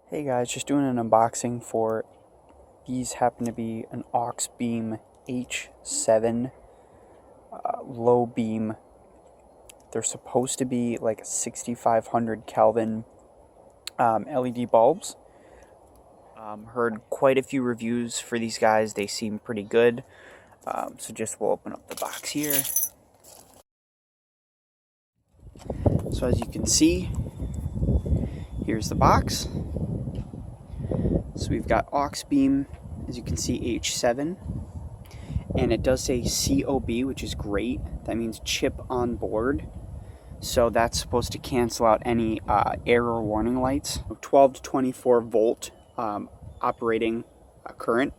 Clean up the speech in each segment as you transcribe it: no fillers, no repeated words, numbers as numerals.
Hey guys, just doing an unboxing for these. Happen to be an Auxbeam H7 low beam. They're supposed to be like 6500 Kelvin LED bulbs. Heard quite a few reviews for these guys. They seem pretty good. So we'll open up the box here. So as you can see, here's the box. So we've got Auxbeam, as you can see, H7, and it does say COB, which is great. That means chip on board. So that's supposed to cancel out any error warning lights. 12 to 24 volt operating current,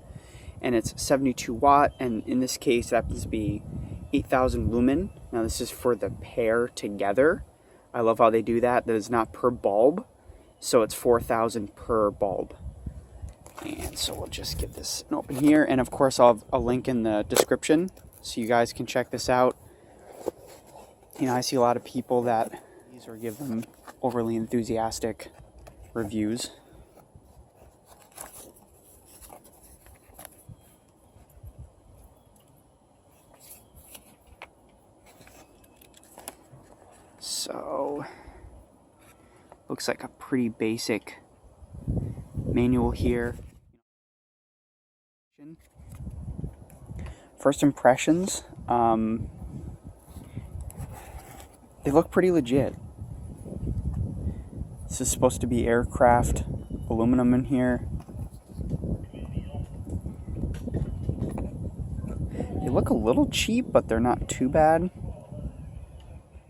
and it's 72 watt, and in this case, that happens to be 8,000 lumen. Now this is for the pair together. I love how they do that. That is not per bulb, so it's 4,000 per bulb. And so we'll just get this open here, and of course I'll have a link in the description so you guys can check this out. You know, I see a lot of people that these or give them overly enthusiastic reviews. So looks like a pretty basic manual here. First impressions, they look pretty legit. This is supposed to be aircraft aluminum in here. They look a little cheap, but they're not too bad. It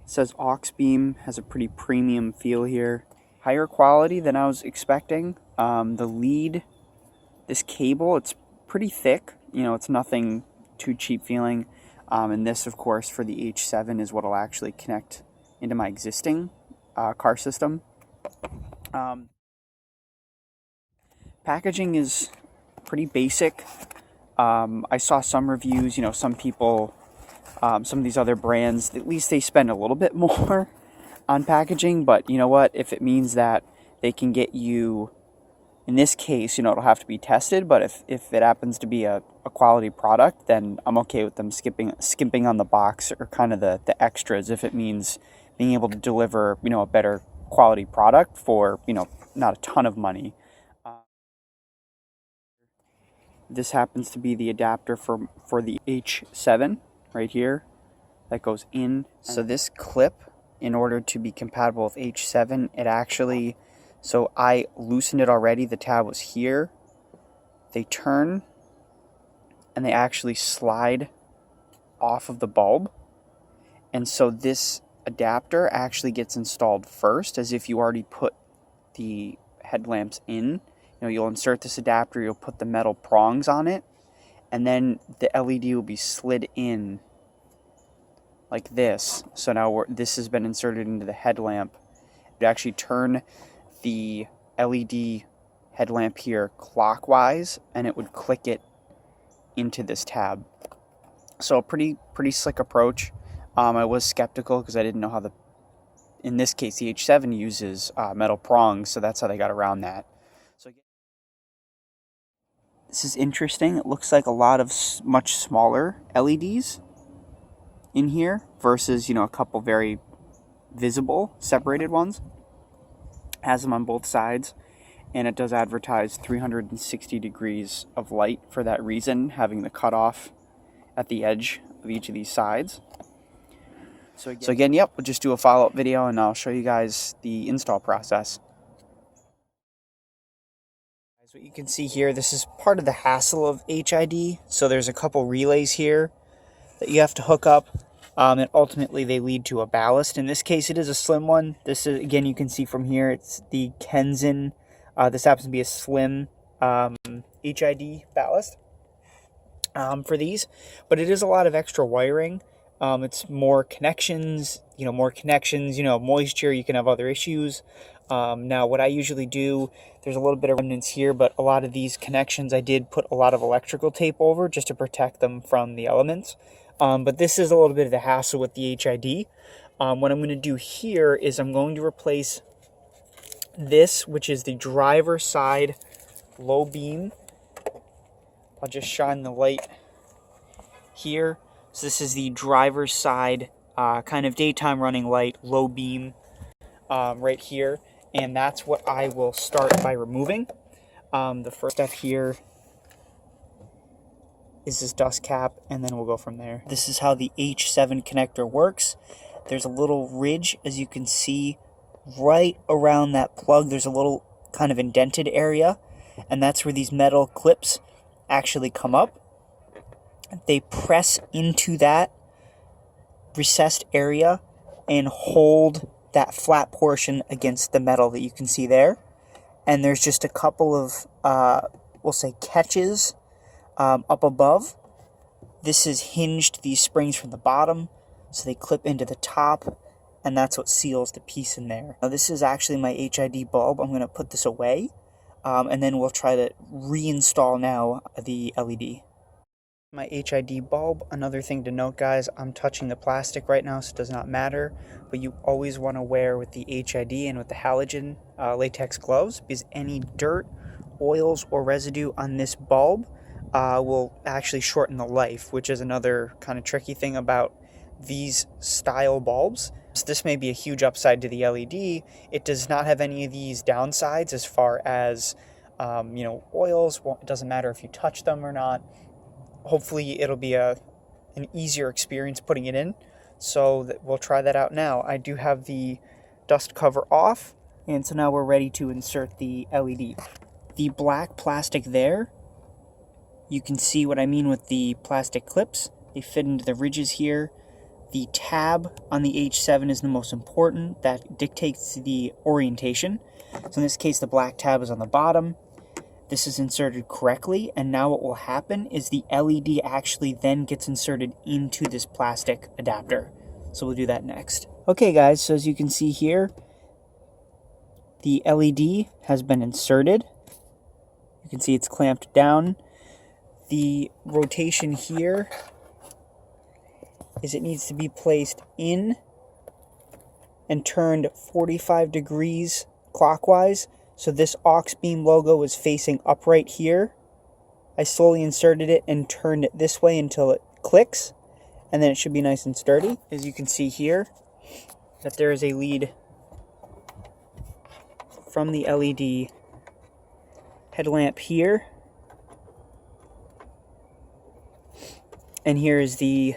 says Auxbeam, has a pretty premium feel here. Higher quality than I was expecting. The lead, this cable, it's pretty thick. You know, it's nothing too cheap feeling. And this, of course, for the H7 is what will actually connect into my existing car system. Packaging is pretty basic. I saw some reviews, you know, some people, some of these other brands, at least they spend a little bit more on packaging, but you know what, if it means that they can get you, in this case, you know, it'll have to be tested, but if it happens to be a quality product, then I'm okay with them skimping on the box or kind of the extras if it means being able to deliver, you know, a better quality product for, you know, not a ton of money. This happens to be the adapter for the H7 right here that goes in. So this clip, in order to be compatible with H7, it actually, so I loosened it already. The tab was here. They turn and they actually slide off of the bulb. And so this adapter actually gets installed first, as if you already put the headlamps in. You know, you'll insert this adapter, you'll put the metal prongs on it, and then the LED will be slid in like this. So now this has been inserted into the headlamp. It actually turn the LED headlamp here clockwise, and it would click it into this tab. So a pretty slick approach. I was skeptical because I didn't know how in this case, the H7 uses metal prongs, so that's how they got around that. So this is interesting. It looks like a lot of much smaller LEDs in here versus, you know, a couple very visible separated ones. Has them on both sides, and it does advertise 360 degrees of light for that reason, having the cutoff at the edge of each of these sides. So again, yep, we'll just do a follow-up video and I'll show you guys the install process. As what you can see here, this is part of the hassle of HID. So there's a couple relays here that you have to hook up, and ultimately they lead to a ballast. In this case, it is a slim one. This is, again, you can see from here, it's the Kenzen. This happens to be a slim HID ballast for these, but it is a lot of extra wiring. It's more connections, moisture, you can have other issues. Now, what I usually do, there's a little bit of remnants here, but a lot of these connections, I did put a lot of electrical tape over just to protect them from the elements. But this is a little bit of the hassle with the HID. What I'm going to do here is I'm going to replace this, which is the driver side low beam. I'll just shine the light here. So this is the driver's side kind of daytime running light, low beam right here. And that's what I will start by removing. The first step here is this dust cap, and then we'll go from there. This is how the H7 connector works. There's a little ridge, as you can see, right around that plug. There's a little kind of indented area, and that's where these metal clips actually come up. They press into that recessed area and hold that flat portion against the metal that you can see there. And there's just a couple of, we'll say, catches up above. This is hinged, these springs from the bottom, so they clip into the top, and that's what seals the piece in there. Now this is actually my HID bulb. I'm going to put this away, and then we'll try to reinstall now the LED. My HID bulb, another thing to note, guys, I'm touching the plastic right now, so it does not matter, but you always want to wear with the HID and with the halogen latex gloves, because any dirt, oils, or residue on this bulb will actually shorten the life, which is another kind of tricky thing about these style bulbs. So this may be a huge upside to the LED. It does not have any of these downsides as far as, oils. Well, it doesn't matter if you touch them or not. Hopefully it'll be an easier experience putting it in. So we'll try that out now. I do have the dust cover off, and so now we're ready to insert the LED. The black plastic there, you can see what I mean with the plastic clips. They fit into the ridges here. The tab on the H7 is the most important. That dictates the orientation. So in this case, the black tab is on the bottom. This is inserted correctly, and now what will happen is the LED actually then gets inserted into this plastic adapter. So we'll do that next. Okay guys, so as you can see here, the LED has been inserted. You can see it's clamped down. The rotation here is it needs to be placed in and turned 45 degrees clockwise. So this Auxbeam logo is facing upright here. I slowly inserted it and turned it this way until it clicks, and then it should be nice and sturdy. As you can see here, that there is a lead from the LED headlamp here. And here is the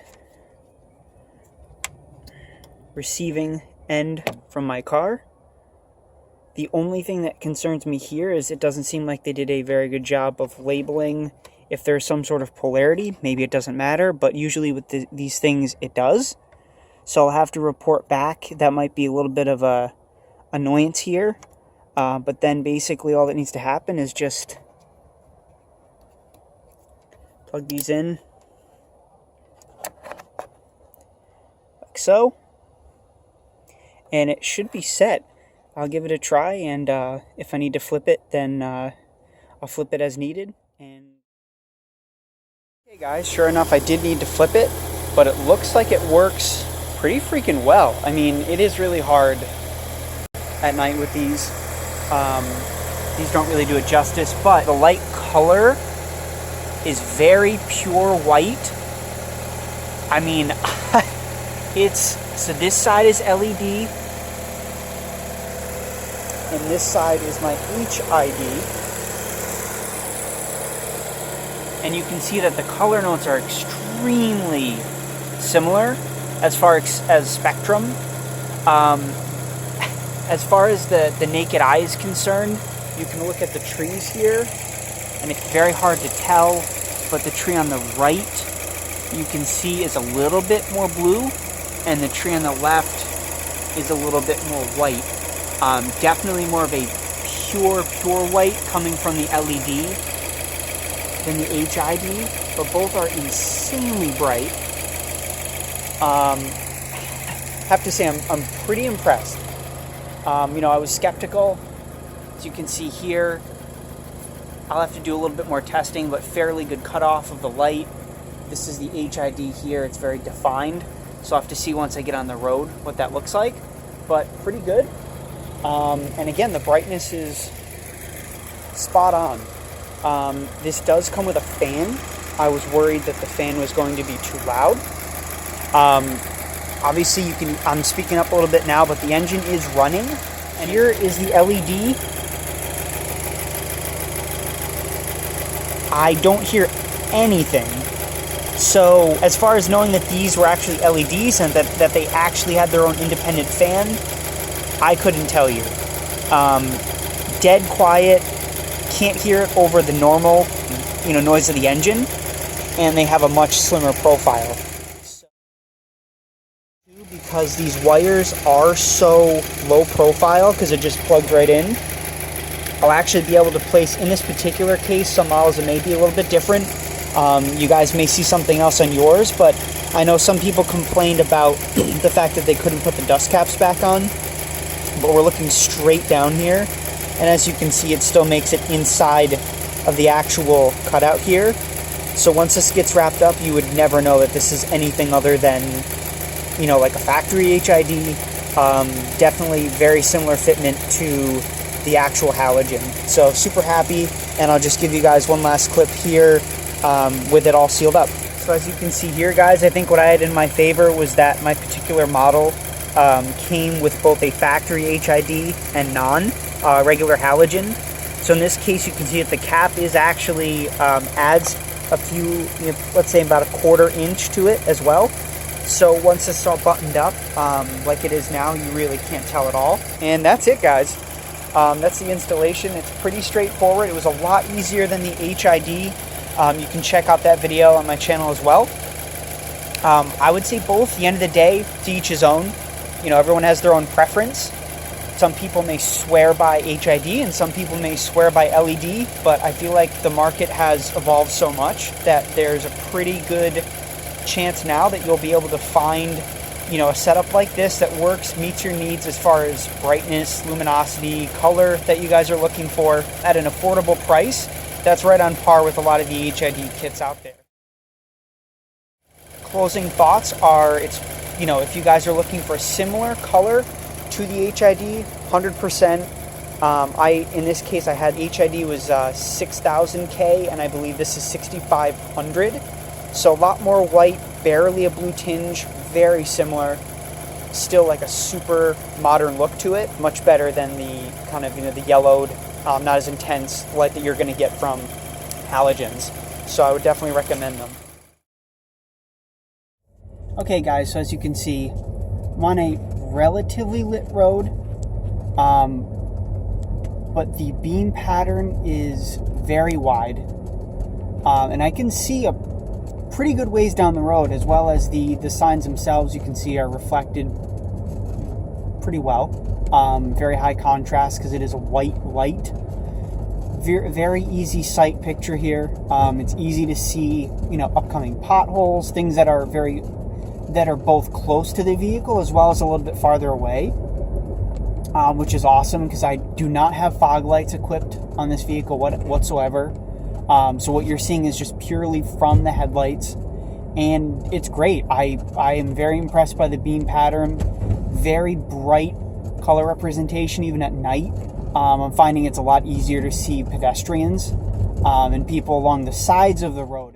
receiving end from my car. The only thing that concerns me here is it doesn't seem like they did a very good job of labeling if there's some sort of polarity. Maybe it doesn't matter, but usually with these things it does. So I'll have to report back. That might be a little bit of a annoyance here. But then basically all that needs to happen is just plug these in like so. And it should be set. I'll give it a try, and if I need to flip it, then I'll flip it as needed. And okay guys, sure enough, I did need to flip it, but it looks like it works pretty freaking well. I mean, it is really hard at night with these. These don't really do it justice, but the light color is very pure white. I mean, so this side is LED, and this side is my HID. And you can see that the color notes are extremely similar as far as spectrum. As far as the naked eye is concerned, you can look at the trees here, and it's very hard to tell, but the tree on the right, you can see is a little bit more blue, and the tree on the left is a little bit more white. Definitely more of a pure white coming from the LED than the HID, but both are insanely bright. Have to say I'm pretty impressed. I was skeptical. As you can see here, I'll have to do a little bit more testing, but fairly good cutoff of the light. This is the HID here. It's very defined, so I'll have to see once I get on the road what that looks like, but pretty good. And again, the brightness is spot on. This does come with a fan. I was worried that the fan was going to be too loud. Obviously, I'm speaking up a little bit now, but the engine is running. And here is the LED. I don't hear anything. So as far as knowing that these were actually LEDs and that they actually had their own independent fan, I couldn't tell you. Dead quiet, can't hear it over the normal, noise of the engine, and they have a much slimmer profile. Because these wires are so low profile, because it just plugs right in, I'll actually be able to place, in this particular case, some models that may be a little bit different. You guys may see something else on yours, but I know some people complained about the fact that they couldn't put the dust caps back on. But we're looking straight down here, and as you can see, it still makes it inside of the actual cutout here. So once this gets wrapped up, you would never know that this is anything other than, like a factory HID. Definitely very similar fitment to the actual halogen. So super happy, and I'll just give you guys one last clip here with it all sealed up. So as you can see here, guys, I think what I had in my favor was that my particular model came with both a factory HID and regular halogen. So in this case, you can see that the cap is actually adds a few, let's say about a 1/4 inch to it as well. So once it's all buttoned up, like it is now, you really can't tell at all. And that's it, guys. That's the installation. It's pretty straightforward. It was a lot easier than the HID. You can check out that video on my channel as well. I would say both. At the end of the day, to each his own. Everyone has their own preference. Some people may swear by HID and some people may swear by LED, but I feel like the market has evolved so much that there's a pretty good chance now that you'll be able to find a setup like this that works, meets your needs as far as brightness, luminosity, color that you guys are looking for at an affordable price. That's right on par with a lot of the HID kits out there. Closing thoughts are, if you guys are looking for a similar color to the HID, 100%. In this case, I had HID was 6000K, and I believe this is 6500. So a lot more white, barely a blue tinge, very similar. Still like a super modern look to it. Much better than the kind of, the yellowed, not as intense light that you're going to get from halogens. So I would definitely recommend them. Okay guys, so as you can see, I'm on a relatively lit road, but the beam pattern is very wide, and I can see a pretty good ways down the road, as well as the signs themselves you can see are reflected pretty well. Very high contrast because it is a white light. Very easy sight picture here. It's easy to see, upcoming potholes, things that are both close to the vehicle as well as a little bit farther away, which is awesome because I do not have fog lights equipped on this vehicle whatsoever. So what you're seeing is just purely from the headlights, and it's great. I am very impressed by the beam pattern. Very bright color representation even at night. I'm finding it's a lot easier to see pedestrians and people along the sides of the road.